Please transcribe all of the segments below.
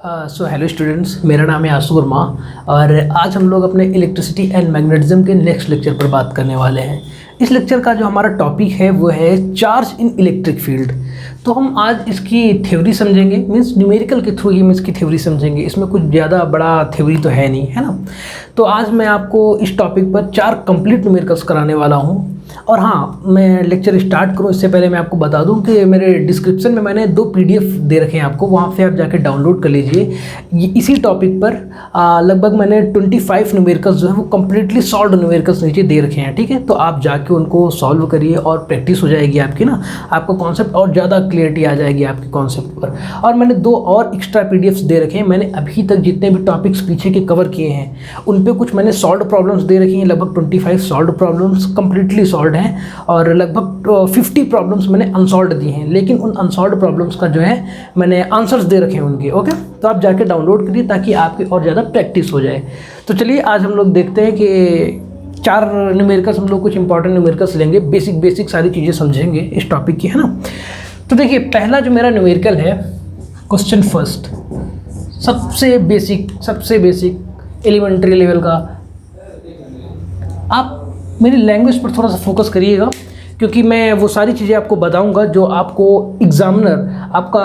So hello students, मेरा नाम है आशु वर्मा और आज हम लोग अपने इलेक्ट्रिसिटी एंड मैग्नेटिज्म के नेक्स्ट लेक्चर पर बात करने वाले हैं। इस लेक्चर का जो हमारा टॉपिक है वो है चार्ज इन इलेक्ट्रिक फील्ड। तो हम आज इसकी थ्योरी समझेंगे, मीन्स न्यूमेरिकल के थ्रू ही हम इसकी थ्योरी समझेंगे। इसमें कुछ ज़्यादा बड़ा थ्योरी तो है नहीं, है ना। तो आज मैं आपको इस टॉपिक पर 4 कंप्लीट न्यूमेरिकल्स कराने वाला हूँ। और हाँ, मैं लेक्चर स्टार्ट करूँ इससे पहले मैं आपको बता दूं कि मेरे डिस्क्रिप्शन में मैंने 2 PDF दे रखे हैं आपको, वहाँ से आप जाके डाउनलोड कर लीजिए। इसी टॉपिक पर लगभग मैंने 25 न्यूमेरिकल्स जो है वो कम्प्लीटली सॉल्व न्यूमेरिकल्स नीचे दे रखे हैं, ठीक है। तो आप जाके उनको सॉल्व करिए और प्रैक्टिस हो जाएगी आपकी ना, आपको कॉन्सेप्ट और ज़्यादा क्लियरिटी आ जाएगी आपके कॉन्सेप्ट पर। और मैंने 2 और एक्स्ट्रा PDFs दे रखे हैं। मैंने अभी तक जितने भी टॉपिक्स पीछे के कवर किए हैं उन पर कुछ मैंने सॉल्व प्रॉब्लम्स दे रखी हैं। लगभग 25 सॉल्व प्रॉब्लम्स कम्प्लीटली सॉल्व हैं और लगभग 50 प्रॉब्लम्स मैंने अनसॉल्व दी हैं, लेकिन उन अनसॉल्व प्रॉब्लम्स का जो है मैंने आंसर्स दे रखे हैं उनके। ओके, तो आप जाके डाउनलोड करिए ताकि आपकी और ज़्यादा प्रैक्टिस हो जाए। तो चलिए आज हम लोग देखते हैं कि 4 न्यूमेरिकल्स हम लोग कुछ इंपॉर्टेंट न्यूमेरिकल्स लेंगे, बेसिक सारी चीज़ें समझेंगे इस टॉपिक की, है ना। तो देखिए, पहला जो मेरा न्यूमेरिकल है, क्वेश्चन फर्स्ट, सबसे बेसिक एलिमेंट्री लेवल का। आप मेरी लैंग्वेज पर थोड़ा सा फोकस करिएगा क्योंकि मैं वो सारी चीज़ें आपको बताऊंगा जो आपको एग्ज़ामिनर आपका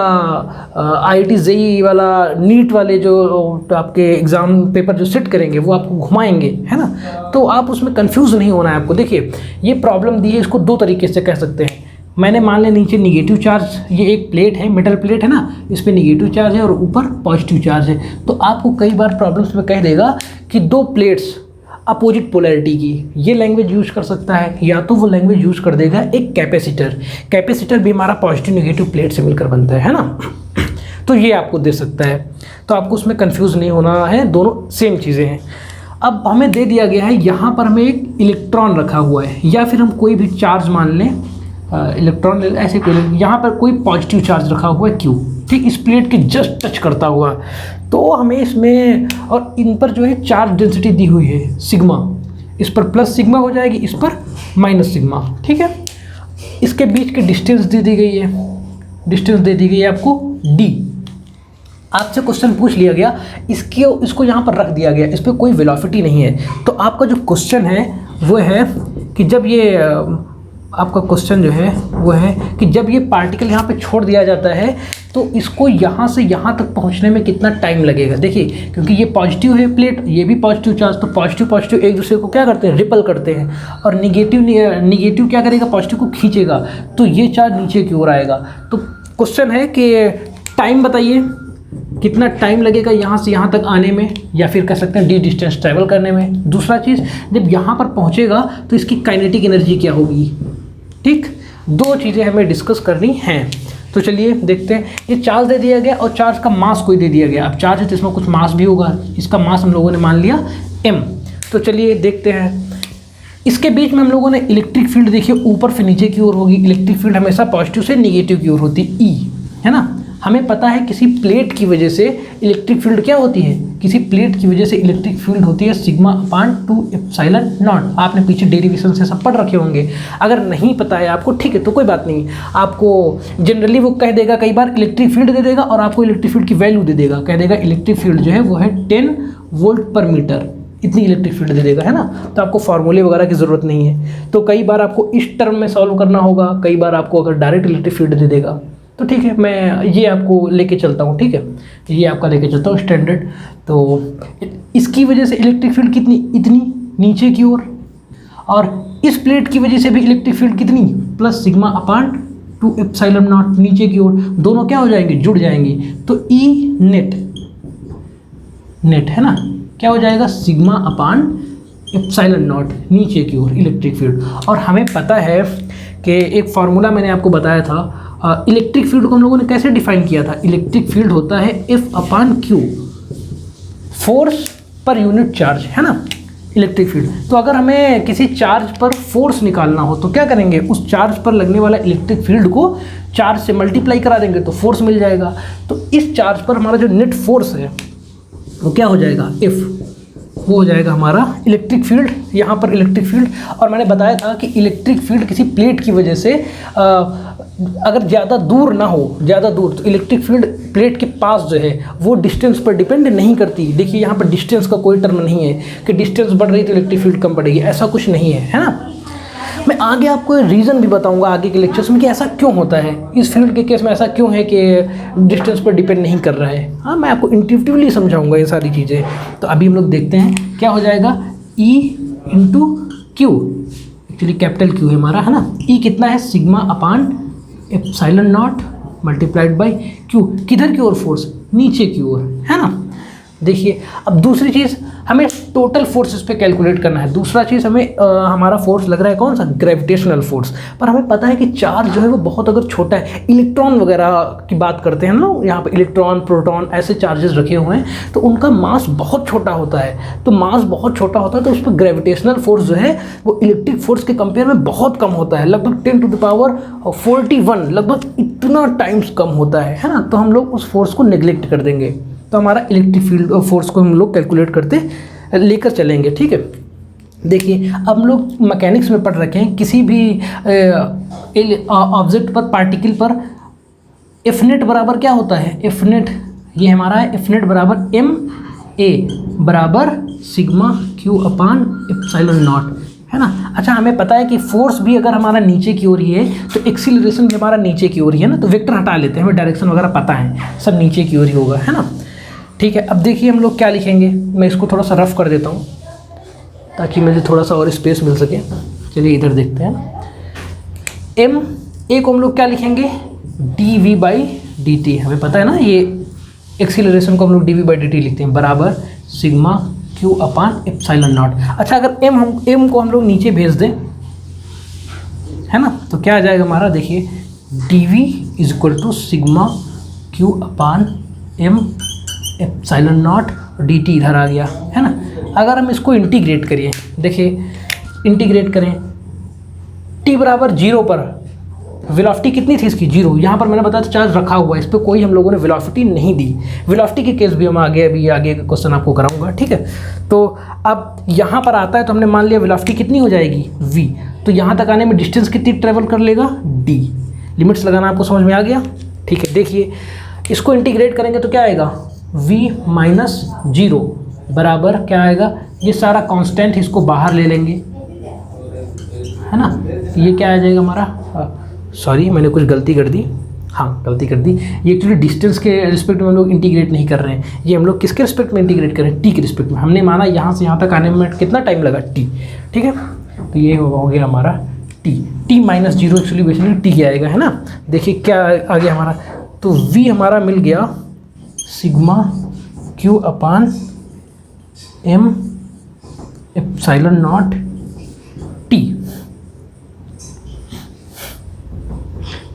IIT JEE वाला नीट वाले जो आपके एग्ज़ाम पेपर जो सेट करेंगे वो आपको घुमाएंगे, है ना। तो आप उसमें कंफ्यूज नहीं होना है आपको। देखिए, ये प्रॉब्लम दी है, इसको 2 तरीके से कह सकते हैं। मैंने मान लिया नीचे निगेटिव चार्ज, ये एक प्लेट है, मेटल प्लेट है ना, इस पर निगेटिव चार्ज है और ऊपर पॉजिटिव चार्ज है। तो आपको कई बार प्रॉब्लम्स में कह देगा कि 2 प्लेट्स अपोजिट पोलैरिटी की, ये लैंग्वेज यूज कर सकता है, या तो वो लैंग्वेज यूज कर देगा एक कैपेसिटर भी हमारा पॉजिटिव नेगेटिव प्लेट से मिलकर बनता है ना। तो ये आपको दे सकता है, तो आपको उसमें कंफ्यूज नहीं होना है, दोनों सेम चीज़ें हैं। अब हमें दे दिया गया है, यहाँ पर हमें एक इलेक्ट्रॉन रखा हुआ है, या फिर हम कोई भी चार्ज मान लें, इलेक्ट्रॉन ऐसे कोई, यहाँ पर कोई पॉजिटिव चार्ज रखा हुआ है Q, ठीक, इस प्लेट के जस्ट टच करता हुआ। तो हमें इसमें, और इन पर जो है चार्ज डेंसिटी दी हुई है सिग्मा, इस पर प्लस सिग्मा हो जाएगी, इस पर माइनस सिग्मा, ठीक है। इसके बीच की डिस्टेंस दे दी गई है, डिस्टेंस दे दी गई है आपको D। आपसे क्वेश्चन पूछ लिया गया, इसको यहाँ पर रख दिया गया, इस पर कोई वेलोसिटी नहीं है। तो आपका जो क्वेश्चन है वो है कि जब ये आपका क्वेश्चन जो है वो है कि जब ये पार्टिकल यहाँ पे छोड़ दिया जाता है तो इसको यहाँ से यहाँ तक पहुँचने में कितना टाइम लगेगा। देखिए, क्योंकि ये पॉजिटिव है प्लेट, ये भी पॉजिटिव चार्ज, तो पॉजिटिव एक दूसरे को क्या करते हैं, रिपल करते हैं, और निगेटिव क्या करेगा, पॉजिटिव को खींचेगा, तो ये चार्ज नीचे की ओर आएगा। तो क्वेश्चन है कि टाइम बताइए, कितना टाइम लगेगा यहाँ से यहाँ तक आने में, या फिर कह सकते हैं D डिस्टेंस ट्रैवल करने में। दूसरा चीज़, जब यहाँ पर पहुँचेगा तो इसकी काइनेटिक एनर्जी क्या होगी, ठीक। 2 चीज़ें हमें डिस्कस करनी हैं। तो चलिए देखते हैं। ये चार्ज दे दिया गया और चार्ज का मास कोई दे दिया गया। अब चार्ज है तो इसमें कुछ मास भी होगा, इसका मास हम लोगों ने मान लिया m। तो चलिए देखते हैं। इसके बीच में हम लोगों ने इलेक्ट्रिक फील्ड, देखिए ऊपर से नीचे की ओर होगी। इलेक्ट्रिक फील्ड हमेशा पॉजिटिव से निगेटिव की ओर होती है, E, है ना। हमें पता है किसी प्लेट की वजह से इलेक्ट्रिक फील्ड क्या होती है, किसी प्लेट की वजह से इलेक्ट्रिक फील्ड होती है σ/2 एप्सिलॉन नॉट। आपने पीछे डेरिवेशन से सब पढ़ रखे होंगे। अगर नहीं पता है आपको, ठीक है, तो कोई बात नहीं, आपको जनरली वो कह देगा, कई बार इलेक्ट्रिक फील्ड दे देगा और आपको इलेक्ट्रिक फील्ड की वैल्यू दे देगा, कह देगा इलेक्ट्रिक फील्ड जो है वो है 10 वोल्ट पर मीटर, इतनी इलेक्ट्रिक फील्ड दे देगा, है ना। तो आपको फार्मूले वगैरह की ज़रूरत नहीं है। तो कई बार आपको इस टर्म में सॉल्व करना होगा, कई बार आपको अगर डायरेक्ट इलेक्ट्रिक फील्ड दे देगा तो ठीक है, मैं ये आपको लेके चलता हूँ, ठीक है, ये आपका लेके चलता हूँ स्टैंडर्ड। तो इसकी वजह से इलेक्ट्रिक फील्ड कितनी, इतनी नीचे की ओर, और इस प्लेट की वजह से भी इलेक्ट्रिक फील्ड कितनी, +σ/2 एप्सिलॉन नॉट नीचे की ओर। दोनों क्या हो जाएंगे, जुड़ जाएंगे। तो E नेट है ना, क्या हो जाएगा, σ/एप्सिलॉन नॉट नीचे की ओर इलेक्ट्रिक फील्ड। और हमें पता है कि एक फार्मूला मैंने आपको बताया था, इलेक्ट्रिक फील्ड को हम लोगों ने कैसे डिफाइन किया था। इलेक्ट्रिक फील्ड होता है F/Q, force per unit charge, है ना, इलेक्ट्रिक फील्ड। तो अगर हमें किसी चार्ज पर फोर्स निकालना हो तो क्या करेंगे, उस चार्ज पर लगने वाला इलेक्ट्रिक फील्ड को चार्ज से मल्टीप्लाई करा देंगे तो फोर्स मिल जाएगा। तो इस चार्ज पर हमारा जो नेट फोर्स है वो क्या हो जाएगा, F, वो हो जाएगा हमारा इलेक्ट्रिक फील्ड, यहाँ पर इलेक्ट्रिक फील्ड। और मैंने बताया था कि इलेक्ट्रिक फील्ड किसी प्लेट की वजह से अगर ज़्यादा दूर ना हो, ज़्यादा दूर, तो इलेक्ट्रिक फील्ड प्लेट के पास जो है वो डिस्टेंस पर डिपेंड नहीं करती। देखिए यहाँ पर डिस्टेंस का कोई टर्म नहीं है कि डिस्टेंस बढ़ रही तो इलेक्ट्रिक फील्ड कम बढ़ेगी, ऐसा कुछ नहीं है ना। मैं आगे आपको रीज़न भी बताऊंगा आगे के लेक्चर्स में कि ऐसा क्यों होता है, इस फील्ड के केस में ऐसा क्यों है कि डिस्टेंस पर डिपेंड नहीं कर रहा है। हाँ, मैं आपको इंट्यूटिवली समझाऊंगा ये सारी चीज़ें। तो अभी हम लोग देखते हैं क्या हो जाएगा, E into Q, actually capital Q है हमारा, है ना। E कितना है, sigma upon epsilon not multiplied by Q. किधर की ओर फोर्स, नीचे की ओर, है ना। देखिए अब दूसरी चीज़, हमें टोटल फोर्सेस पे कैलकुलेट करना है। दूसरा चीज़ हमें हमारा फोर्स लग रहा है कौन सा, ग्रेविटेशनल फोर्स। पर हमें पता है कि चार्ज जो है वो बहुत अगर छोटा है, इलेक्ट्रॉन वगैरह की बात करते हैं हम लोग, यहाँ पे इलेक्ट्रॉन प्रोटॉन ऐसे चार्जेस रखे हुए हैं, तो उनका मास बहुत छोटा होता है। तो मास बहुत छोटा होता है तो उस पर ग्रेविटेशनल फोर्स जो है वो इलेक्ट्रिक फोर्स के कंपेयर में बहुत कम होता है, लगभग 10⁻41, लगभग इतना टाइम्स कम होता है ना। तो हम लोग उस फोर्स को नेग्लेक्ट कर देंगे, तो हमारा इलेक्ट्रिक फील्ड फोर्स को हम लोग कैलकुलेट करते लेकर चलेंगे, ठीक है। देखिए अब हम लोग मैकेनिक्स में पढ़ रखे हैं, किसी भी ऑब्जेक्ट पर, पार्टिकल पर एफ नेट बराबर क्या होता है, एफ नेट ये हमारा है, एफ नेट बराबर एम ए बराबर sigma q upon epsilon naught, है ना। अच्छा हमें पता है कि फोर्स भी अगर हमारा नीचे की ओर ही है तो एक्सीलरेशन भी हमारा नीचे की ओर ही है ना। तो वेक्टर हटा लेते हैं, हमें डायरेक्शन वगैरह पता है, सब नीचे की ओर ही होगा, है ना। ठीक है, अब देखिए हम लोग क्या लिखेंगे, मैं इसको थोड़ा सा रफ कर देता हूँ ताकि मुझे थोड़ा सा और स्पेस मिल सके। चलिए इधर देखते हैं, एम ए को हम लोग क्या लिखेंगे, d v by d t. हमें पता है ना ये एक्सीलरेशन को हम लोग d v by d t लिखते हैं, बराबर sigma q upon epsilon naught. अच्छा अगर एम को हम लोग नीचे भेज दें, है ना, तो क्या आ जाएगा हमारा, देखिए d v is equal to sigma q upon m epsilon naught, d t इधर आ गया, है ना। अगर हम इसको इंटीग्रेट करिए, देखिए इंटीग्रेट करें, टी बराबर 0 पर वेलोसिटी कितनी थी इसकी, 0। यहाँ पर मैंने बताया था चार्ज रखा हुआ है, इस पर कोई हम लोगों ने वेलोसिटी नहीं दी। वेलोसिटी के केस भी हम अभी आगे का क्वेश्चन आपको कराऊंगा, ठीक है। तो अब यहाँ पर आता है तो हमने मान लिया वेलोसिटी कितनी हो जाएगी, v। तो यहाँ तक आने में डिस्टेंस कितनी ट्रेवल कर लेगा, d। लिमिट्स लगाना आपको समझ में आ गया, ठीक है। देखिए इसको इंटीग्रेट करेंगे तो क्या आएगा, v माइनस 0 बराबर क्या आएगा, ये सारा कांस्टेंट इसको बाहर ले लेंगे, है ना। ये क्या आ जाएगा हमारा, सॉरी मैंने कुछ गलती कर दी, हाँ गलती कर दी। ये एक्चुअली डिस्टेंस के रिस्पेक्ट में हम लोग इंटीग्रेट नहीं कर रहे हैं, ये हम लोग किसके रिस्पेक्ट में इंटीग्रेट कर रहे हैं, टी के रिस्पेक्ट में। हमने माना यहाँ से यहाँ तक आने में कितना टाइम लगा, टी, ठीक है। तो ये हो गया हमारा T minus 0, actually basically T आएगा, है ना। देखिए क्या आ गया हमारा, तो वी हमारा मिल गया sigma q upon m epsilon naught t.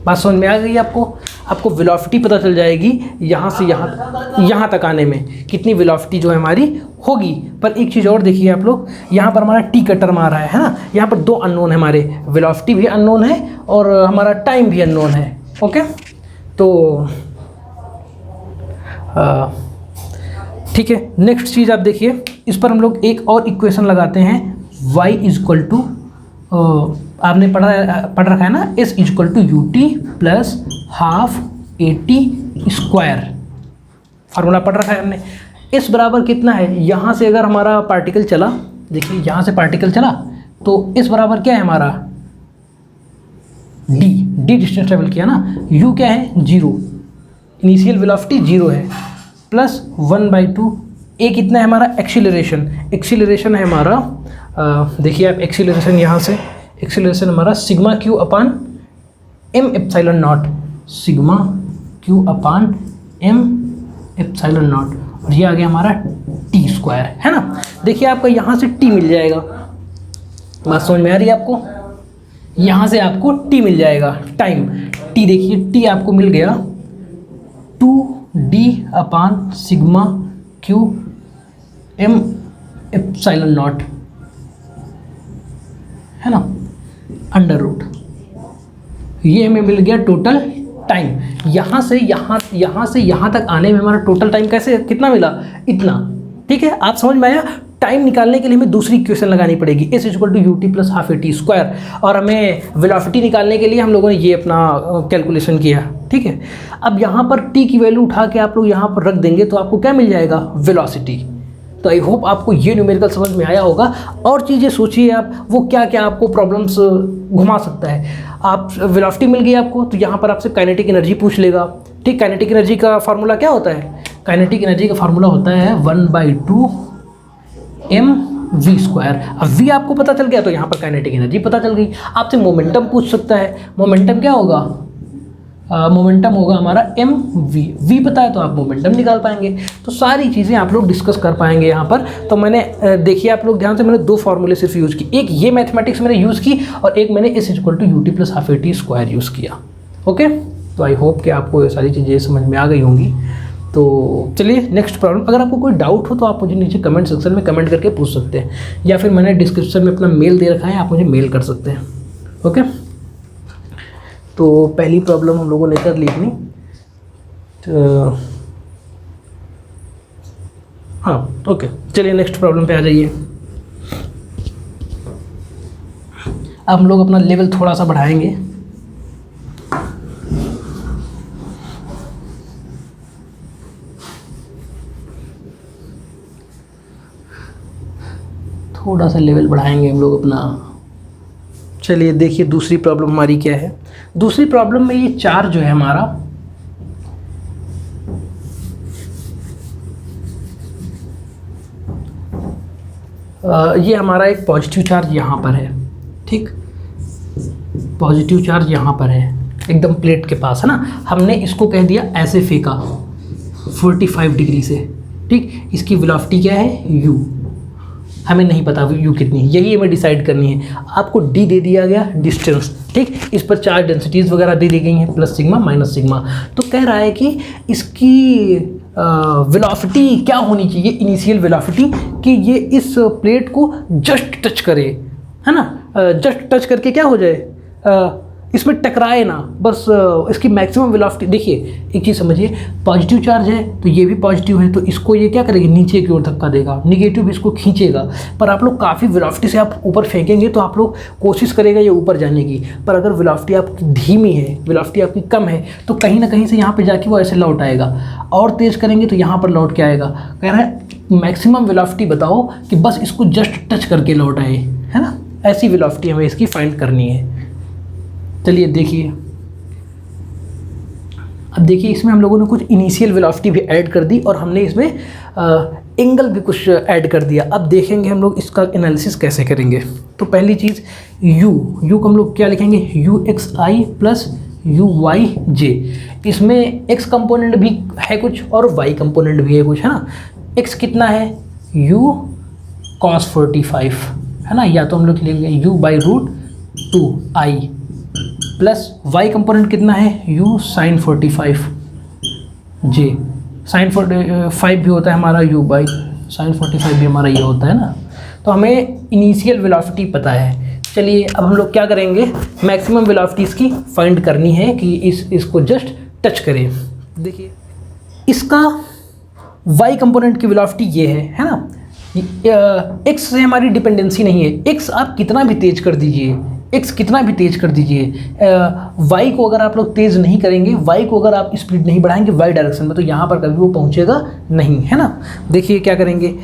बात समझ में आ गई आपको वेलोसिटी पता चल जाएगी यहाँ से यहाँ तक आने में कितनी वेलोसिटी जो है हमारी होगी। पर एक चीज़ और देखिए आप लोग, यहाँ पर हमारा टी का टर्म आ रहा है ना, यहाँ पर 2 अननोन है हमारे, वेलोसिटी भी अननोन है और हमारा टाइम भी अननोन है, ओके। तो ठीक है, नेक्स्ट चीज़ आप देखिए, इस पर हम लोग एक और इक्वेशन लगाते हैं, y इज इक्वल टू, आपने पढ़ रखा है ना, s is equal to u t plus half a t square, formula पढ़ रखा है हमने। s बराबर कितना है, यहाँ से अगर हमारा पार्टिकल चला, देखिए यहाँ से पार्टिकल चला तो s बराबर क्या है हमारा, d डिस्टेंस ट्रेवल किया ना, u क्या है 0, इनिशियल वेलोसिटी 0 है, प्लस 1/2, ए कितना है हमारा, एक्सीलरेशन है हमारा, देखिए आप एक्सीलरेशन यहाँ से, एक्सीलरेशन हमारा sigma q upon m epsilon naught, sigma q upon m epsilon naught, और ये आ गया हमारा टी स्क्वायर, है ना। देखिए आपको यहाँ से टी मिल जाएगा, बात समझ में आ रही है आपको, यहाँ से आपको टी मिल जाएगा, टाइम टी, देखिए टी आपको मिल गया 2d upon sigma q m epsilon naught, है ना, अंडर रूट। ये हमें मिल गया टोटल टाइम, यहाँ से यहाँ तक आने में हमारा टोटल टाइम कैसे कितना मिला, इतना, ठीक है। आप समझ में आया, टाइम निकालने के लिए हमें दूसरी इक्वेशन लगानी पड़ेगी, s equal to u t plus half a t square, और हमें वेलोसिटी निकालने के लिए हम लोगों ने ये अपना कैलकुलेशन किया, ठीक है। अब यहाँ पर t की वैल्यू उठा के आप लोग यहाँ पर रख देंगे तो आपको क्या मिल जाएगा, वेलोसिटी। तो आई होप आपको ये न्यूमेरिकल समझ में आया होगा। और चीज़ें सोचिए आप, वो क्या क्या आपको प्रॉब्लम्स घुमा सकता है। आप वेलोसिटी मिल गई आपको, तो यहाँ पर आपसे काइनेटिक एनर्जी पूछ लेगा, ठीक। काइनेटिक एनर्जी का फार्मूला क्या होता है, काइनेटिक एनर्जी का फार्मूला होता है 1/2 mv²। अब v आपको पता चल गया तो यहाँ पर काइनेटिक एनर्जी पता चल गई। आपसे मोमेंटम पूछ सकता है, मोमेंटम क्या होगा, मोमेंटम होगा हमारा mv, v पता है तो आप मोमेंटम निकाल पाएंगे। तो सारी चीज़ें आप लोग डिस्कस कर पाएंगे यहाँ पर। तो मैंने देखिए आप लोग ध्यान से, मैंने दो फार्मूले सिर्फ यूज़ की, एक ये मैथमेटिक्स मैंने यूज़ की और एक मैंने s equal to u t plus half a t square use किया। ओके, तो आई होप कि आपको ये सारी चीज़ें समझ में आ गई होंगी। तो चलिए नेक्स्ट प्रॉब्लम। अगर आपको कोई डाउट हो तो आप मुझे नीचे कमेंट सेक्शन में कमेंट करके पूछ सकते हैं, या फिर मैंने डिस्क्रिप्शन में अपना मेल दे रखा है, आप मुझे मेल कर सकते हैं। ओके, तो पहली प्रॉब्लम हम लोगों ने कर ली अपनी। तो हाँ, ओके, चलिए नेक्स्ट प्रॉब्लम पे आ जाइए। अब हम लोग अपना लेवल थोड़ा सा बढ़ाएंगे। थोड़ा सा लेवल बढ़ाएंगे हम लोग अपना। चलिए देखिए दूसरी प्रॉब्लम हमारी क्या है। दूसरी प्रॉब्लम में ये चार्ज जो है हमारा, ये हमारा एक पॉजिटिव चार्ज यहाँ पर है, ठीक। पॉजिटिव चार्ज यहाँ पर है एकदम प्लेट के पास, है ना। हमने इसको कह दिया ऐसे फेंका 45 डिग्री से, ठीक। इसकी वेलोसिटी क्या है, u, हमें नहीं पता u कितनी है, यही हमें डिसाइड करनी है। आपको d दे दिया गया डिस्टेंस, ठीक। इस पर चार्ज डेंसिटीज़ वगैरह दे दी गई हैं, प्लस सिग्मा माइनस सिग्मा। तो कह रहा है कि इसकी वेलोसिटी क्या होनी चाहिए, इनिशियल वेलोसिटी, कि ये इस प्लेट को जस्ट टच करे, है ना। जस्ट टच करके क्या हो जाए, इसमें टकराए ना, बस इसकी मैक्सिमम वेलोसिटी। देखिए एक चीज़ समझिए, पॉजिटिव चार्ज है तो ये भी पॉजिटिव है, तो इसको ये क्या करेगी, नीचे की ओर धक्का देगा, निगेटिव भी इसको खींचेगा। पर आप लोग काफ़ी वेलोसिटी से आप ऊपर फेंकेंगे तो आप लोग कोशिश करेगा ये ऊपर जाने की, पर अगर वेलोसिटी आपकी धीमी है, वेलोसिटी आपकी कम है, तो कहीं ना कहीं से यहाँ पर जाके वो ऐसे लौट आएगा। और तेज़ करेंगे तो यहाँ पर लौट के आएगा। कह रहा है मैक्सिमम वेलोसिटी बताओ कि बस इसको जस्ट टच करके लौट आए, है ना। ऐसी वेलोसिटी हमें इसकी फाइंड करनी है। चलिए देखिए, अब देखिए इसमें हम लोगों ने कुछ इनिशियल वेलोसिटी भी ऐड कर दी और हमने इसमें एंगल भी कुछ ऐड कर दिया। अब देखेंगे हम लोग इसका एनालिसिस कैसे करेंगे। तो पहली चीज़ u को हम लोग क्या लिखेंगे, ux(i) प्लस uy(j). इसमें x कंपोनेंट भी है कुछ और y कंपोनेंट भी है कुछ, है ना। x कितना है, u cos 45, है ना, या तो हम लोग लिखेंगे u/√2i प्लस y कंपोनेंट कितना है, u sin 45 j। sin 45 भी होता है हमारा u/sin 45 भी हमारा ये होता है ना। तो हमें इनिशियल वेलोसिटी पता है। चलिए अब हम लोग क्या करेंगे, मैक्सिमम वेलोसिटी इसकी फाइंड करनी है कि इसको जस्ट टच करें। देखिए इसका y कंपोनेंट की वेलोसिटी ये है ना। x से हमारी डिपेंडेंसी नहीं है, x आप कितना भी तेज कर दीजिए, x कितना भी तेज कर दीजिए, y को अगर आप लोग तेज़ नहीं करेंगे, y को अगर आप स्पीड नहीं बढ़ाएंगे y डायरेक्शन में, तो यहाँ पर कभी वो पहुँचेगा नहीं, है ना। देखिए क्या करेंगे,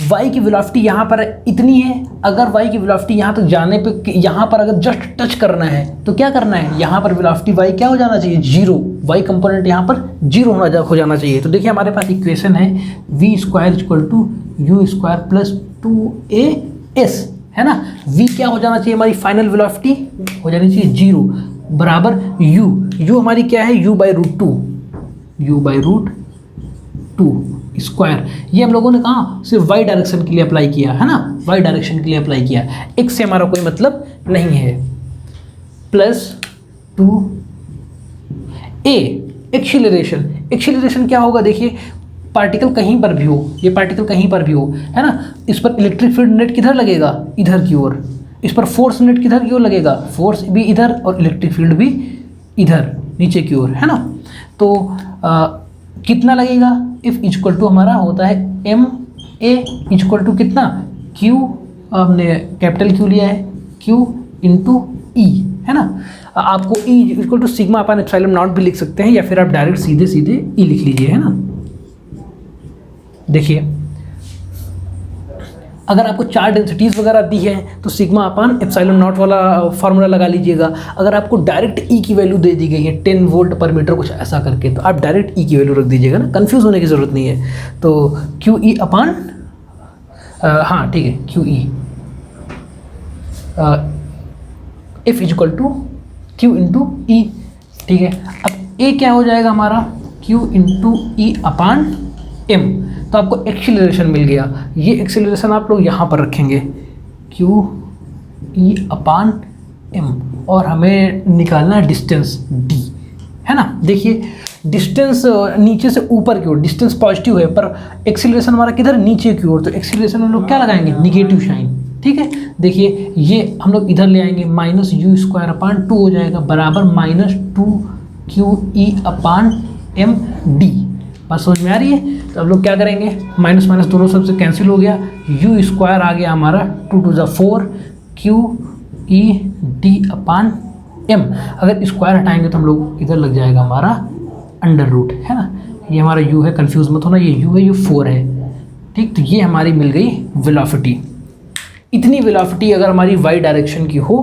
y की वेलोसिटी यहाँ पर इतनी है, अगर y की वेलोसिटी यहाँ तक जाने पे, यहाँ पर अगर जस्ट टच करना है तो क्या करना है, यहाँ पर वेलोसिटी y क्या हो जाना चाहिए, 0, y कंपोनेंट यहाँ पर 0 हो जाना चाहिए। तो देखिए हमारे पास इक्वेशन है v² = u² प्लस 2as, है ना। v क्या हो जाना चाहिए, हमारी फाइनल वेलोसिटी हो जानी चाहिए 0 बराबर u हमारी क्या है, u/√2 स्क्वायर। ये हम लोगों ने कहा सिर्फ y डायरेक्शन के लिए अप्लाई किया, है ना, y डायरेक्शन के लिए अप्लाई किया, x से हमारा कोई मतलब नहीं है, प्लस 2a। एक्सीलरेशन क्या होगा, देखिए पार्टिकल कहीं पर भी हो, ये पार्टिकल कहीं पर भी हो, है ना, इस पर इलेक्ट्रिक फील्ड नेट किधर लगेगा, इधर की ओर। इस पर फोर्स नेट किधर की ओर लगेगा, फोर्स भी इधर और इलेक्ट्रिक फील्ड भी इधर नीचे की ओर, है ना। तो कितना लगेगा, इफ इक्वल टू हमारा होता है m ए इक्वल टू कितना, क्यू, हमने कैपिटल क्यू लिया है, क्यू इंटू ई, है ना। आपको e equal to sigma upon epsilon naught भी लिख सकते हैं, या फिर आप डायरेक्ट सीधे सीधे ई लिख लीजिए, है ना। देखिए अगर आपको 4 डेंसिटीज़ वगैरह दी है तो सिग्मा अपान एप्सिलॉन नॉट वाला फार्मूला लगा लीजिएगा। अगर आपको डायरेक्ट ई की वैल्यू दे दी गई है 10 वोल्ट पर मीटर कुछ ऐसा करके, तो आप डायरेक्ट ई की वैल्यू रख दीजिएगा ना, कंफ्यूज होने की ज़रूरत नहीं है। तो क्यू ई अपान, हाँ ठीक है, Q E F equal to Q into E, ठीक है। अब ए क्या हो जाएगा हमारा, Q into E upon M, तो आपको एक्सीलरेशन मिल गया। ये एक्सीलरेशन आप लोग यहाँ पर रखेंगे, क्यू ई अपान एम, और हमें निकालना है डिस्टेंस डी, है ना। देखिए डिस्टेंस नीचे से ऊपर की ओर डिस्टेंस पॉजिटिव है, पर एक्सीलरेशन हमारा किधर, नीचे की ओर, तो एक्सीलरेशन हम लोग क्या लगाएंगे, निगेटिव साइन, ठीक है। देखिए ये हम लोग इधर ले आएंगे, माइनस यू स्क्वायर अपान 2 हो जाएगा बराबर minus 2 Q e upon M D. बात समझ में आ रही है। तो अब लोग क्या करेंगे, माइनस माइनस दोनों सबसे कैंसिल हो गया, यू स्क्वायर आ गया हमारा 2 टू ज़ा 4 क्यू ई डी अपान एम। अगर स्क्वायर हटाएंगे तो हम लोग इधर लग जाएगा हमारा अंडर रूट, है ना। ये हमारा यू है, कंफ्यूज मत होना, ये यू है, ये 4 है, ठीक। तो ये हमारी मिल गई वेलोसिटी। इतनी वेलोसिटी अगर हमारी वाई डायरेक्शन की हो,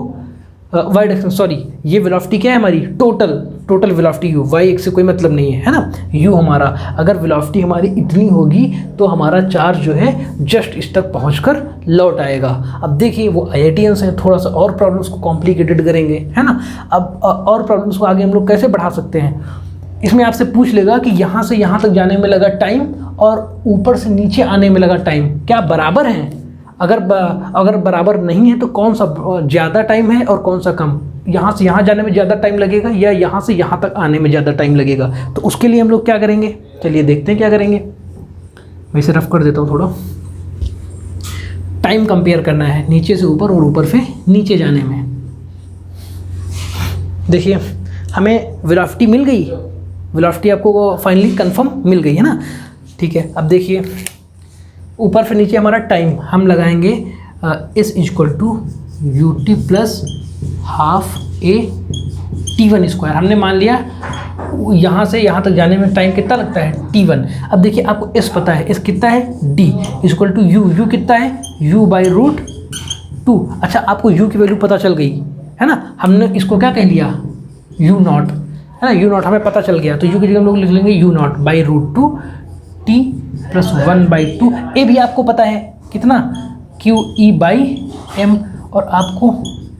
वाई डायरेक्शन सॉरी, ये वेलोसिटी क्या है हमारी, total velocity u, y x से कोई मतलब नहीं है, है ना। यू हमारा अगर वेलोसिटी हमारी इतनी होगी तो हमारा चार्ज जो है जस्ट इस तक पहुंचकर लौट आएगा। अब देखिए वो IITians हैं, थोड़ा सा और प्रॉब्लम्स को कॉम्प्लिकेटेड करेंगे, है ना। अब और प्रॉब्लम्स को आगे हम लोग कैसे बढ़ा सकते हैं, इसमें आपसे पूछ लेगा कि यहाँ से यहाँ तक जाने में लगा टाइम और ऊपर से नीचे आने में लगा टाइम क्या बराबर हैं। अगर बराबर नहीं है तो कौन सा ज़्यादा टाइम है और कौन सा कम, यहाँ से यहाँ जाने में ज़्यादा टाइम लगेगा या यहाँ से यहाँ तक आने में ज़्यादा टाइम लगेगा। तो उसके लिए हम लोग क्या करेंगे, चलिए देखते हैं क्या करेंगे। वैसे रफ कर देता हूँ थोड़ा, टाइम कंपेयर करना है नीचे से ऊपर और ऊपर से नीचे जाने में। देखिए हमें वेलोसिटी मिल गई, वेलोसिटी आपको फाइनली कंफर्म मिल गई है ना, ठीक है। अब देखिए ऊपर से नीचे हमारा टाइम हम लगाएंगे s equal to u t plus half a t one square. हमने मान लिया यहाँ से यहाँ तक जाने में टाइम कितना लगता है, T1। अब देखिए आपको S पता है, S कितना है, D equal to u, u कितना है, U बाई रूट 2। अच्छा आपको U की वैल्यू पता चल गई है ना, हमने इसको क्या कह लिया, U नॉट, है ना। U नॉट हमें पता चल गया, तो U की जगह हम लोग लिख लेंगे U naught by root 2 T plus 1/2। A भी आपको पता है कितना, क्यू ई बाई एम, और आपको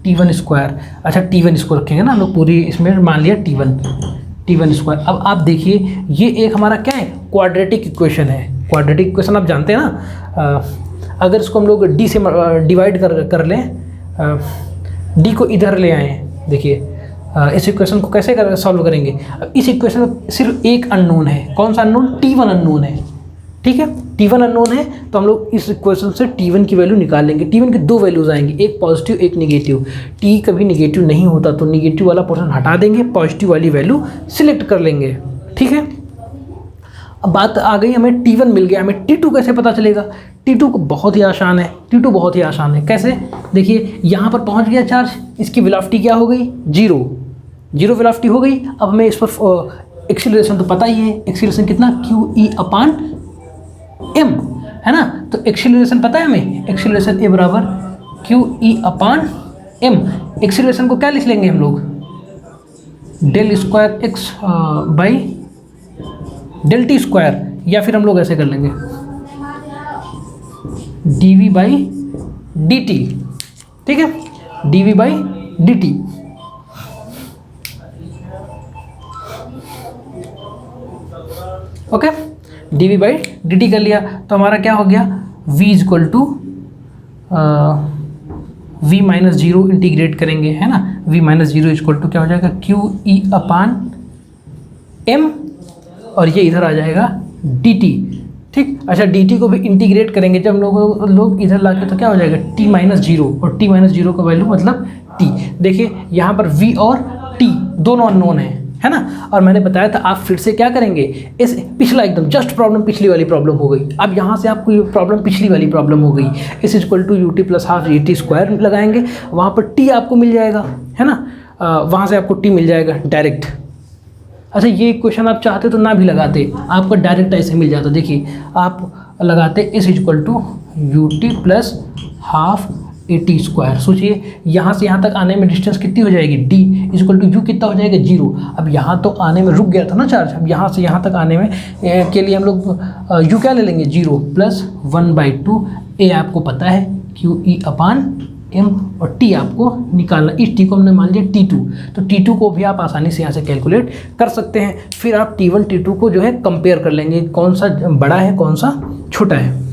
T1 स्क्वायर। अच्छा T1 इसको रखेंगे ना हम लोग, पूरी इसमें मान लिया T1 स्क्वायर। अब आप देखिए ये एक हमारा क्या है, क्वाड्रेटिक इक्वेशन है। क्वाड्रेटिक इक्वेशन आप जानते हैं ना, अगर इसको हम लोग डी से डिवाइड कर लें, डी को इधर ले आए, देखिए इस इक्वेशन को कैसे सॉल्व करेंगे। अब इस इक्वेशन में सिर्फ एक अननोन है, कौन सा अननोन, T1 अननोन है, ठीक है। T1 अननोन है तो हम लोग इस इक्वेशन से T1 की वैल्यू निकाल लेंगे। T1 की 2 वैल्यूज आएंगी, एक पॉजिटिव एक निगेटिव। T कभी निगेटिव नहीं होता तो निगेटिव वाला पोर्शन हटा देंगे, पॉजिटिव वाली वैल्यू सिलेक्ट कर लेंगे, ठीक है। अब बात आ गई, हमें T1 मिल गया, हमें T2 कैसे पता चलेगा। T2 को बहुत ही आसान है, T2 बहुत ही आसान है। कैसे, देखिए यहाँ पर पहुँच गया चार्ज, इसकी वेलोसिटी क्या हो गई, जीरो वेलोसिटी हो गई। अब हमें इस पर एक्सीलरेशन तो पता ही है, एक्सीलरेशन कितना, क्यू ई अपान एम, है ना। तो एक्सीलरेशन पता है हमें, एक्सीलरेशन ए बराबर q e upon m. Acceleration को क्या लिख लेंगे हम लोग, del square x by del t square, या फिर हम लोग ऐसे कर लेंगे d v by d t, ठीक है, d v by d t. Okay, d v by d t कर लिया तो हमारा क्या हो गया, v equal to v minus zero integrate करेंगे, है ना। v minus zero equal to क्या हो जाएगा, क्यू ई अपान एम, और ये इधर आ जाएगा डी टी, ठीक। अच्छा डी टी को भी इंटीग्रेट करेंगे जब लोग इधर ला के, तो क्या हो जाएगा t माइनस जीरो, और t माइनस जीरो का वैल्यू मतलब t। देखिए यहाँ पर v और t दोनों अननोन है, है ना। और मैंने बताया था आप फिर से क्या करेंगे, इस पिछला एकदम जस्ट प्रॉब्लम पिछली वाली प्रॉब्लम हो गई, अब यहाँ से आपको ये प्रॉब्लम पिछली वाली प्रॉब्लम हो गई, s equal to u t plus half a t square लगाएंगे, वहाँ पर टी आपको मिल जाएगा, है ना, वहाँ से आपको टी मिल जाएगा डायरेक्ट। अच्छा ये क्वेश्चन आप चाहते तो ना भी लगाते, आपको डायरेक्ट ऐसे मिल जाता। देखिए आप लगाते s equal to u t plus half a t square. सोचिए यहाँ से यहाँ तक आने में डिस्टेंस कितनी हो जाएगी, डी इक्वल टू यू कितना हो जाएगा 0। अब यहाँ तो आने में रुक गया था ना चार्ज, अब यहाँ से यहाँ तक आने में के लिए हम लोग यू क्या ले लेंगे 0 प्लस 1/2 ए आपको पता है क्यू ई अपान एम, और टी आपको निकालना, इस टी को हमने मान लिया T2, तो T2 को भी आप आसानी से यहाँ से कैलकुलेट कर सकते हैं। फिर आप T1 T2 को जो है कंपेयर कर लेंगे, कौन सा बड़ा है कौन सा छोटा है।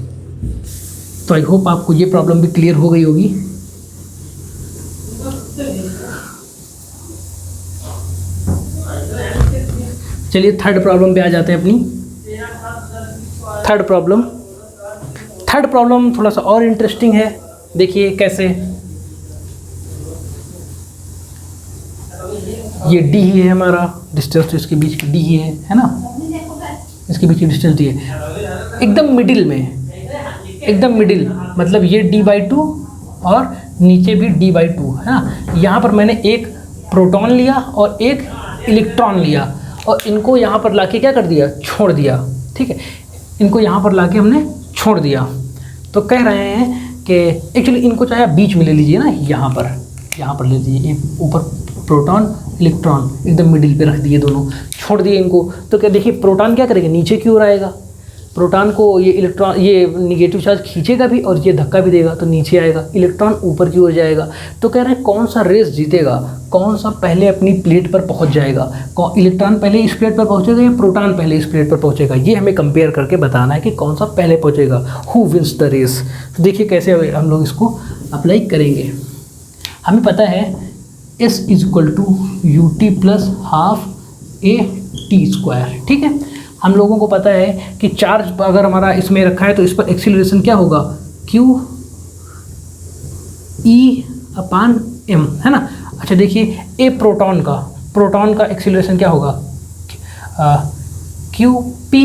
तो आई होप आपको ये प्रॉब्लम भी क्लियर हो गई होगी। चलिए थर्ड प्रॉब्लम पे आ जाते हैं अपनी। थर्ड प्रॉब्लम थोड़ा सा और इंटरेस्टिंग है, देखिए कैसे। ये डी ही है हमारा डिस्टेंस, तो इसके बीच की डी ही है ना, इसके बीच की डिस्टेंस डी है, एकदम मिडिल में, एकदम मिडिल, मतलब ये d/2 और नीचे भी d/2 है ना। यहाँ पर मैंने एक प्रोटॉन लिया और एक इलेक्ट्रॉन लिया, और इनको यहाँ पर लाके क्या कर दिया, छोड़ दिया, ठीक है, इनको यहाँ पर लाके हमने छोड़ दिया। तो कह रहे हैं कि एक्चुअली इनको चाहे आप बीच में ले लीजिए ना, यहाँ पर ले लीजिए, ऊपर प्रोटॉन इलेक्ट्रॉन एकदम मिडिल पे रख दिए, दोनों छोड़ दिए इनको। तो क्या देखिए प्रोटॉन क्या करेगा, नीचे की ओर आएगा, प्रोटॉन को ये इलेक्ट्रॉन, ये निगेटिव चार्ज खींचेगा भी और ये धक्का भी देगा तो नीचे आएगा, इलेक्ट्रॉन ऊपर की ओर जाएगा। तो कह रहे हैं कौन सा रेस जीतेगा, कौन सा पहले अपनी प्लेट पर पहुंच जाएगा, इलेक्ट्रॉन पहले इस प्लेट पर पहुंचेगा या प्रोटॉन पहले इस प्लेट पर पहुंचेगा, ये हमें कंपेयर करके बताना है कि कौन सा पहले पहुंचेगा, हु विंस द रेस। तो देखिए कैसे हम लोग इसको अप्लाई करेंगे। हमें पता है S equal to u t plus half a t square, ठीक है। हम लोगों को पता है कि चार्ज अगर हमारा इसमें रखा है तो इस पर एक्सीलरेशन क्या होगा, क्यू ई अपान एम, है ना। अच्छा देखिए ए प्रोटॉन का एक्सीलरेशन क्या होगा, क्यू पी,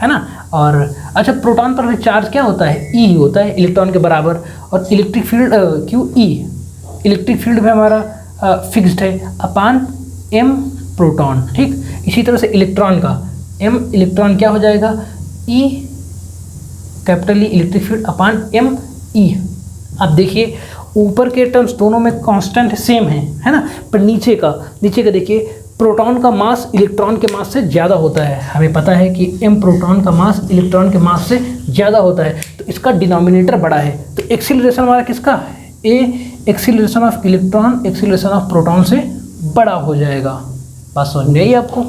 है ना। और अच्छा प्रोटॉन पर चार्ज क्या होता है, ई ही होता है इलेक्ट्रॉन के बराबर, और electric field Q E, electric field भी हमारा फिक्स्ड है अपान एम प्रोटॉन, ठीक। इसी तरह से इलेक्ट्रॉन का एम इलेक्ट्रॉन क्या हो जाएगा, E capital E electric field upon M E. अब देखिए ऊपर के टर्म्स दोनों में कांस्टेंट सेम है ना, पर नीचे का देखिए प्रोटॉन का मास इलेक्ट्रॉन के मास से ज़्यादा होता है। हमें पता है कि एम प्रोटॉन का मास इलेक्ट्रॉन के मास से ज़्यादा होता है, तो इसका डिनोमिनेटर बड़ा है, तो एक्सीलरेशन हमारा किसका, A acceleration of electron acceleration of proton से बड़ा हो जाएगा। बात समझ में आई आपको।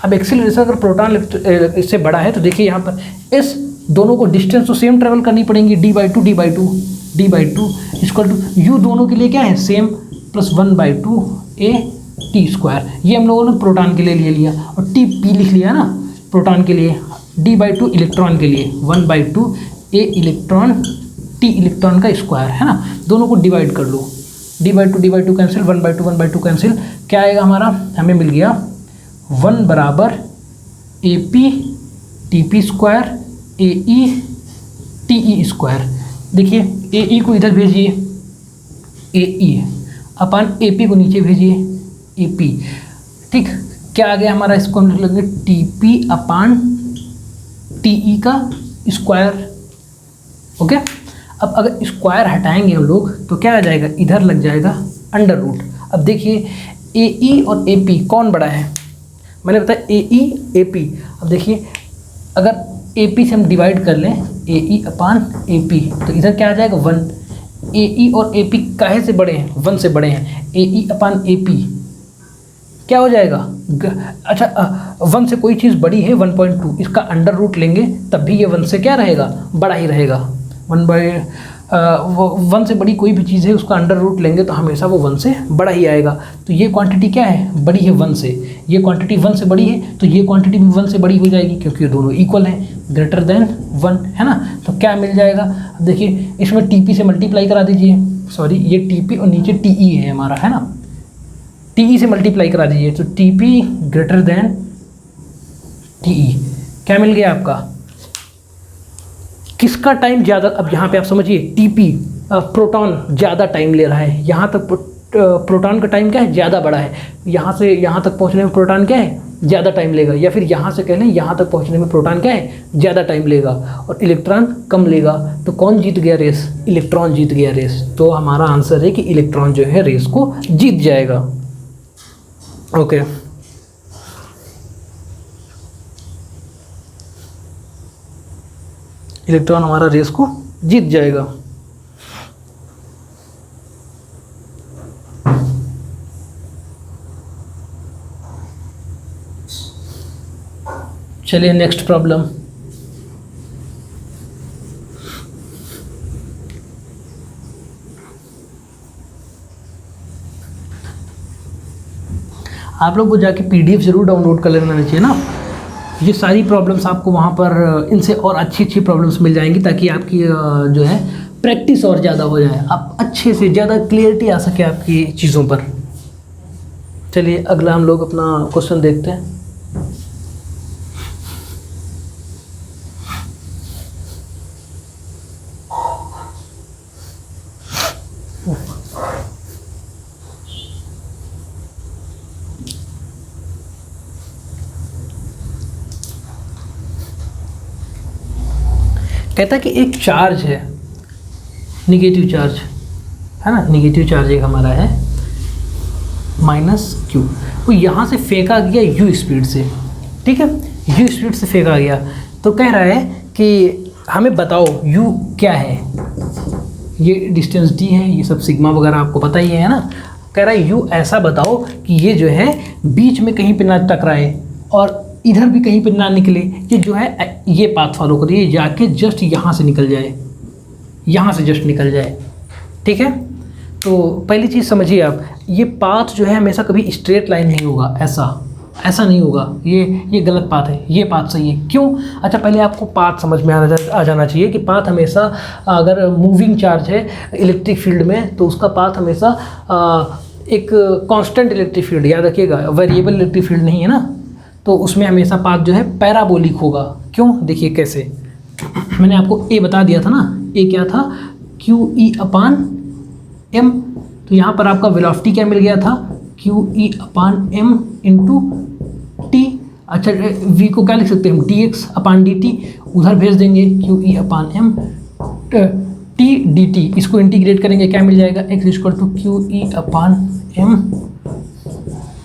अब एक्सीलरेशन अगर प्रोटॉन इससे बड़ा है तो देखिए यहाँ पर इस दोनों को डिस्टेंस तो सेम ट्रेवल करनी पड़ेंगी, d/2 इक्वल टू यू दोनों के लिए क्या है सेम, प्लस 1/2 ए टी स्क्वायर। ये हम लोगों ने प्रोटॉन के लिए ले लिया, और टी पी लिख लिया ना प्रोटॉन के लिए, d/2 इलेक्ट्रॉन के लिए 1/2 ए इलेक्ट्रॉन टी इलेक्ट्रॉन का स्क्वायर, है ना। दोनों को डिवाइड कर लो, d/2 कैंसिल, 1/2 कैंसिल, क्या आएगा हमारा, हमें मिल गया 1 बराबर A P T P square A E T E square. देखिए ए ई को इधर भेजिए, ए ई अपान ए पी को नीचे भेजिए, ए पी, ठीक। क्या आ गया हमारा, इसको हम लिख लेंगे टी पी अपान टी ई का स्क्वायर, ओके। अब अगर स्क्वायर हटाएंगे हम लोग तो क्या आ जाएगा, इधर लग जाएगा अंडर रूट। अब देखिए ए ई और ए पी कौन बड़ा है, मैंने बताया ए ई ए पी। अब देखिए अगर ए पी से हम डिवाइड कर लें ए ई अपान ए पी, तो इधर क्या आ जाएगा 1। ए ई और ए पी काहे से बड़े हैं, 1 से बड़े हैं, ए ई अपान ए पी क्या हो जाएगा, अच्छा 1 से कोई चीज़ बड़ी है 1.2, इसका अंडर रूट लेंगे तब भी ये 1 से क्या रहेगा, बड़ा ही रहेगा। 1 से बड़ी कोई भी चीज़ है उसका अंडर रूट लेंगे तो हमेशा वो 1 से बड़ा ही आएगा। तो ये क्वांटिटी क्या है, बड़ी है 1 से, ये क्वांटिटी 1 से बड़ी है तो ये क्वांटिटी भी 1 से बड़ी हो जाएगी, क्योंकि ये दोनों इक्वल हैं, ग्रेटर देन 1, है ना। तो क्या मिल जाएगा, अब देखिए इसमें टी पी से मल्टीप्लाई करा दीजिए, सॉरी ये टी पी और नीचे टी ई है हमारा, है ना, टी से मल्टीप्लाई करा दीजिए, तो T P greater than T E. क्या मिल गया आपका? किसका टाइम ज़्यादा, अब यहाँ पे आप समझिए, टी पी प्रोटॉन ज़्यादा टाइम ले रहा है, यहाँ तक प्रोटॉन का टाइम क्या है, ज़्यादा बड़ा है, यहाँ से यहाँ तक पहुँचने में प्रोटॉन क्या है, ज़्यादा टाइम लेगा, या फिर यहाँ से कह लें यहाँ तक पहुँचने में प्रोटॉन क्या है, ज़्यादा टाइम लेगा, और इलेक्ट्रॉन कम लेगा। तो कौन जीत गया रेस? इलेक्ट्रॉन जीत गया रेस। तो हमारा आंसर है कि इलेक्ट्रॉन जो है रेस को जीत जाएगा। ओके, इलेक्ट्रॉन हमारा रेस को जीत जाएगा। चलिए नेक्स्ट प्रॉब्लम। आप लोग को जाके पीडीएफ ज़रूर डाउनलोड कर लेना चाहिए ना। ये सारी प्रॉब्लम्स आपको वहाँ पर इनसे और अच्छी अच्छी प्रॉब्लम्स मिल जाएंगी, ताकि आपकी जो है प्रैक्टिस और ज़्यादा हो जाए, आप अच्छे से ज़्यादा क्लियरिटी आ सके आपकी चीज़ों पर। चलिए अगला हम लोग अपना क्वेश्चन देखते हैं। कहता है कि एक चार्ज है, निगेटिव चार्ज है ना, निगेटिव चार्ज एक हमारा है -q, वो यहाँ से फेंका गया u स्पीड से, ठीक है, u स्पीड से फेंका गया। तो कह रहा है कि हमें बताओ u क्या है। ये डिस्टेंस d है, ये सब सिग्मा वगैरह आपको पता ही है ना। कह रहा है u ऐसा बताओ कि ये जो है बीच में कहीं पे ना टकराए और इधर भी कहीं पे ना निकले, ये जो है ये पाथ फॉलो करिए, जाके जस्ट यहाँ से निकल जाए, यहाँ से जस्ट निकल जाए, ठीक है। तो पहली चीज़ समझिए आप, ये पाथ जो है हमेशा कभी स्ट्रेट लाइन नहीं होगा, ऐसा नहीं होगा, ये गलत पाथ है, ये पाथ सही है। क्यों? अच्छा, पहले आपको पाथ समझ में आ जाना चाहिए कि पाथ हमेशा, अगर मूविंग चार्ज है इलेक्ट्रिक फील्ड में, तो उसका पाथ हमेशा एक कांस्टेंट इलेक्ट्रिक फील्ड, याद रखिएगा, वेरिएबल इलेक्ट्रिक फील्ड नहीं है ना, तो उसमें हमेशा पाथ जो है पैराबोलिक होगा। क्यों? देखिए कैसे, मैंने आपको ए बता दिया था ना, ए क्या था, QE/m। तो यहाँ पर आपका वेलोसिटी क्या मिल गया था, QE/m इंटू टी। अच्छा, v को क्या लिख सकते हैं हम, dx/dt, उधर भेज देंगे QE/m t/dt, इसको इंटीग्रेट करेंगे, क्या मिल जाएगा, x = QE/m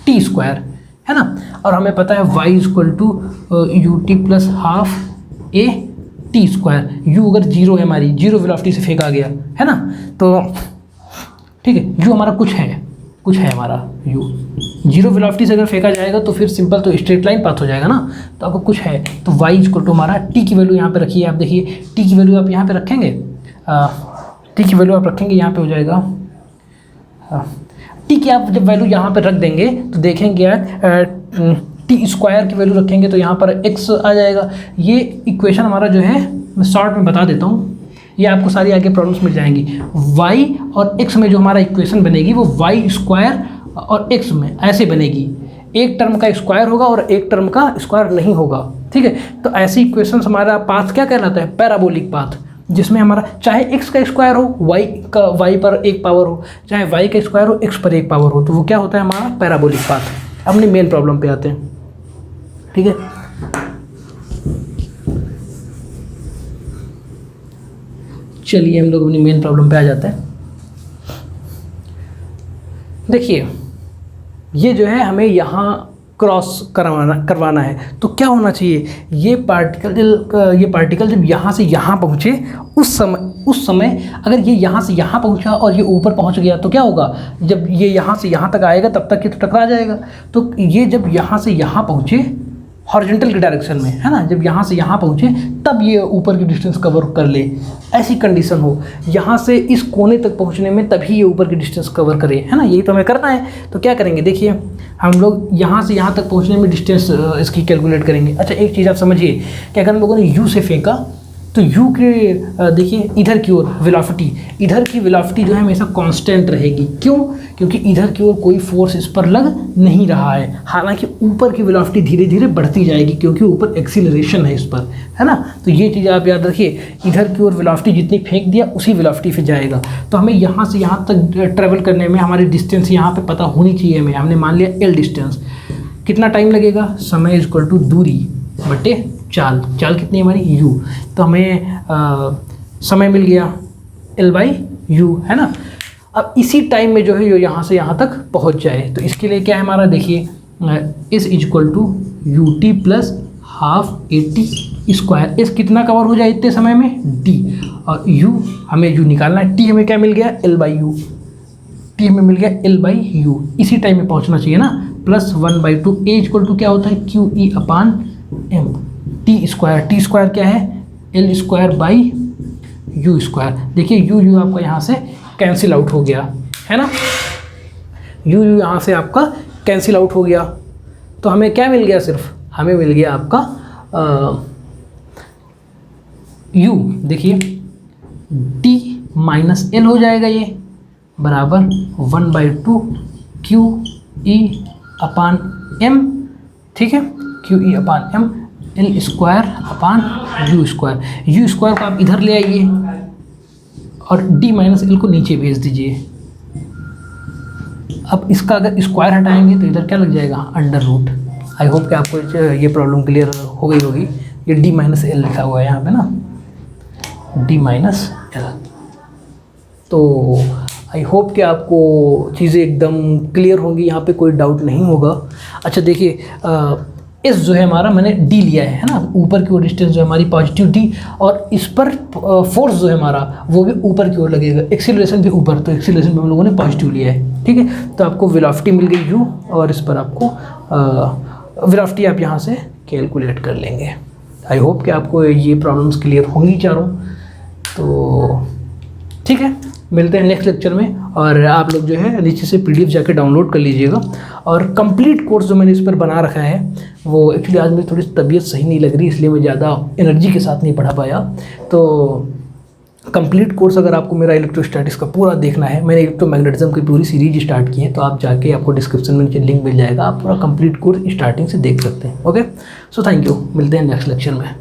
t², है ना। और हमें पता है y = ut + ½ a t²। u अगर 0 है, हमारी 0 वेलोसिटी से फेंका गया है ना, तो ठीक है, u हमारा कुछ है हमारा u 0 वेलोसिटी से अगर फेंका जाएगा तो फिर सिंपल तो स्ट्रेट लाइन पाथ हो जाएगा ना। तो आपको कुछ है, तो y = हमारा t की वैल्यू यहाँ पे रखिए। आप देखिए t की वैल्यू आप यहाँ पे रखेंगे, t की वैल्यू आप रखेंगे यहाँ पे हो जाएगा टी की आप जब वैल्यू यहाँ पर रख देंगे तो देखेंगे t² की वैल्यू रखेंगे तो यहाँ पर x आ जाएगा। ये इक्वेशन हमारा जो है, मैं शॉर्ट में बता देता हूँ, ये आपको सारी आगे प्रॉब्लम्स मिल जाएंगी। y और x में जो हमारा इक्वेशन बनेगी वो y² और x में ऐसे बनेगी, एक टर्म का स्क्वायर होगा और एक टर्म का स्क्वायर नहीं होगा, ठीक है। तो ऐसी इक्वेशन हमारा पाथ क्या कहलाता है, पैराबोलिक पाथ, जिसमें हमारा चाहे x का स्क्वायर हो, y पर एक पावर हो, चाहे y का स्क्वायर हो, x पर एक पावर हो, तो वो क्या होता है, हमारा पैराबोलिक पाथ। अपनी मेन प्रॉब्लम पे आते हैं, ठीक है। चलिए हम लोग अपनी मेन प्रॉब्लम पे आ जाते हैं। देखिए ये जो है हमें यहाँ क्रॉस करवाना है, तो क्या होना चाहिए, ये पार्टिकल जब यहाँ से यहाँ पहुँचे, उस समय अगर ये यहाँ से यहाँ पहुँचा और ये ऊपर पहुँच गया तो क्या होगा, जब ये यहाँ से यहाँ तक आएगा तब तक ये तो टकरा जाएगा। तो ये जब यहाँ से यहाँ पहुँचे हॉरिजॉन्टल की डायरेक्शन में, है ना, जब यहाँ से यहाँ पहुँचे तब ये ऊपर की डिस्टेंस कवर कर ले, ऐसी कंडीशन हो, यहाँ से इस कोने तक पहुँचने में तभी ये ऊपर की डिस्टेंस कवर करे, है ना, यही तो हमें करना है। तो क्या करेंगे, देखिए हम लोग यहाँ से यहाँ तक पहुँचने में डिस्टेंस इसकी कैलकुलेट करेंगे। अच्छा एक चीज़ आप समझिए कि अगर हम लोगों ने u से फेंका तो u के देखिए इधर की ओर वेलोसिटी, इधर की वेलोसिटी जो है हमेशा कांस्टेंट रहेगी। क्यों? क्योंकि इधर की ओर कोई फोर्स इस पर लग नहीं रहा है। हालांकि ऊपर की वेलोसिटी धीरे धीरे बढ़ती जाएगी क्योंकि ऊपर एक्सीलरेशन है इस पर, है ना। तो ये चीज़ आप याद रखिए, इधर की ओर वेलोसिटी जितनी फेंक दिया उसी वेलोसिटी से जाएगा। तो हमें यहाँ से यहाँ तक ट्रेवल करने में हमारी डिस्टेंस यहाँ पे पता होनी चाहिए हमें। हमने मान लिया एल डिस्टेंस, कितना टाइम लगेगा, समय इज इक्वल टू दूरी बटे चाल। चाल कितनी है हमारी, u। तो हमें समय मिल गया l बाई यू, है ना। अब इसी टाइम में जो है यहाँ से यहाँ तक पहुँच जाए, तो इसके लिए क्या है हमारा, देखिए is equal to u t plus half AT square. S कितना कवर हो जाए इतने समय में, d, और u हमें u निकालना है। t हमें क्या मिल गया, l बाई यू। t हमें मिल गया l बाई यू, इसी टाइम में पहुँचना चाहिए ना। प्लस 1/2 a इक्वल टू क्या होता है, QE अपान m। टी स्क्वायर क्या है, L square by you square. देखिए यू आपका यहाँ से कैंसिल आउट हो गया, है ना। यू यहाँ से आपका कैंसिल आउट हो गया, तो हमें क्या मिल गया, सिर्फ हमें मिल गया आपका यू। देखिए टी माइनस एल हो जाएगा, ये बराबर 1/2 QE अपान m, ठीक है, QE upon m, L square upon you square. You square को आप इधर ले आइए और डी माइनस एल को नीचे भेज दीजिए। अब इसका अगर स्क्वायर हटाएंगे तो इधर क्या लग जाएगा, अंडर रूट। आई होप कि आपको ये प्रॉब्लम क्लियर हो गई होगी। ये डी माइनस एल लिखा हुआ है यहाँ पे ना, डी माइनस एल। तो आई होप कि आपको चीज़ें एकदम क्लियर होंगी, यहाँ पे कोई डाउट नहीं होगा। अच्छा देखिए, इस जो है हमारा मैंने डी लिया है ना, ऊपर की ओर डिस्टेंस जो है हमारी पॉजिटिव डी, और इस पर फोर्स जो है हमारा वो भी ऊपर की ओर लगेगा, एक्सीलरेशन भी ऊपर, तो एक्सीलरेशन भी हम लोगों ने पॉजिटिव लिया है, ठीक है। तो आपको वेलोसिटी मिल गई u, और इस पर आपको वेलोसिटी आप यहाँ से कैलकुलेट कर लेंगे। आई होप कि आपको ये प्रॉब्लम्स क्लियर होंगी चारों। तो ठीक है, मिलते हैं नेक्स्ट लेक्चर में। और आप लोग जो है नीचे से PDF जाके डाउनलोड कर लीजिएगा। और कंप्लीट कोर्स जो मैंने इस पर बना रखा है, वो एक्चुअली आज मेरी थोड़ी तबीयत सही नहीं लग रही, इसलिए मैं ज़्यादा एनर्जी के साथ नहीं पढ़ा पाया। तो कंप्लीट कोर्स अगर आपको मेरा इलेक्ट्रोस्टैटिक्स का पूरा देखना है, मैंने इलेक्ट्रोमैग्नेटिज्म की पूरी सीरीज स्टार्ट की है, तो आप जाके आपको डिस्क्रिप्शन में नीचे लिंक मिल जाएगा, आप पूरा कंप्लीट कोर्स स्टार्टिंग से देख सकते हैं। ओके, सो थैंक यू, मिलते हैं नेक्स्ट लेक्चर में।